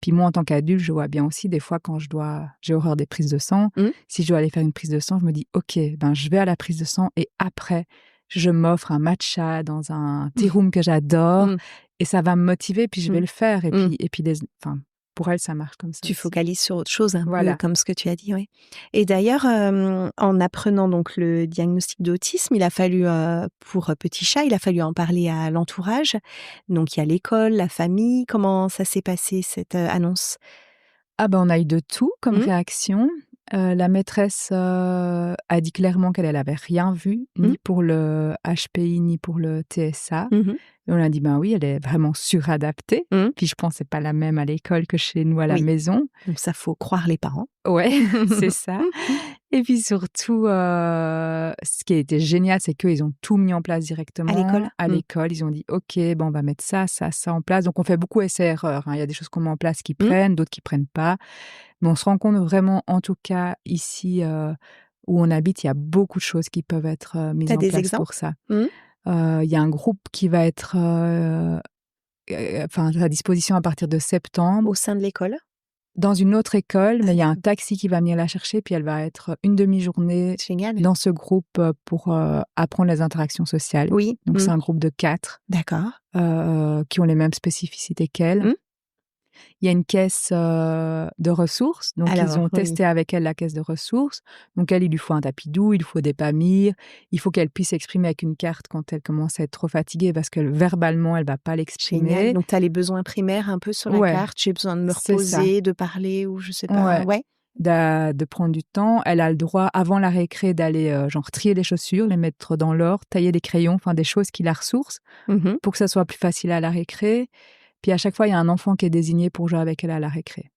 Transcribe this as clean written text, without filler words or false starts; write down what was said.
Puis moi, en tant qu'adulte, je vois bien aussi, des fois, quand j'ai horreur des prises de sang. Si je dois aller faire une prise de sang, je me dis, OK, ben, je vais à la prise de sang et après, je m'offre un matcha dans un tea room que j'adore Mmh. et ça va me motiver, puis je vais Mmh. le faire. Et Mmh. puis, enfin, pour elle, ça marche comme ça Tu aussi. focalises sur autre chose, un peu Voilà. comme ce que tu as dit, oui. Et d'ailleurs, en apprenant donc le diagnostic d'autisme, il a fallu, pour petit chat, il a fallu en parler à l'entourage. Donc il y a l'école, la famille. Comment ça s'est passé cette, annonce? Ah ben, on a eu de tout comme Mmh. réaction. La maîtresse, a dit clairement qu'elle avait rien vu, Mmh. ni pour le HPI, ni pour le TSA. Mmh mh. Et on a dit: «Ben oui, elle est vraiment suradaptée». Mmh. Puis je pense que c'est pas la même à l'école que chez nous à la Oui, maison. donc ça, faut croire les parents. Ouais, c'est ça. Et puis surtout, ce qui a été génial, c'est qu'eux, ils ont tout mis en place À directement. l'école? À Mmh. l'école, ils ont dit: «OK, bon, on va mettre ça, ça, ça en place». Donc on fait beaucoup essais-erreurs, hein. Il y a des choses qu'on met en place qui Mmh. prennent, d'autres qui prennent pas. Mais on se rend compte vraiment, en tout cas ici, où on habite, il y a beaucoup de choses qui peuvent être, Tu mises as en des place pour exemples? ça. Mmh. Il y a un groupe qui va être, enfin, à disposition à partir de septembre. Au sein de l'école? Dans une autre école, Ah mais il y a un d'accord, taxi qui va venir la chercher, puis elle va être une demi-journée génial. dans ce groupe, pour, apprendre les interactions sociales. Oui. Donc Mmh. c'est un groupe de 4 D'accord. qui ont les mêmes spécificités qu'elle. Mmh. Il y a une caisse, de ressources, donc ils Alors ont oui. testé avec elle la caisse de ressources. Donc elle, il lui faut un tapis doux, il lui faut des Pamir, il faut qu'elle puisse s'exprimer avec une carte quand elle commence à être trop fatiguée parce que verbalement, elle va pas Génial. l'exprimer. Donc tu as les besoins primaires un peu sur la Ouais, carte. J'ai besoin de me c'est ça. reposer, de parler ou je sais pas. Ouais. Ouais. De prendre du temps. Elle a le droit, avant la récré, d'aller, genre trier les chaussures, les mettre dans l'ordre, tailler des crayons, enfin des choses qui la ressourcent Mmh mh. pour que ça soit plus facile à la récré. Puis à chaque fois, il y a un enfant qui est désigné pour jouer avec elle à la récré.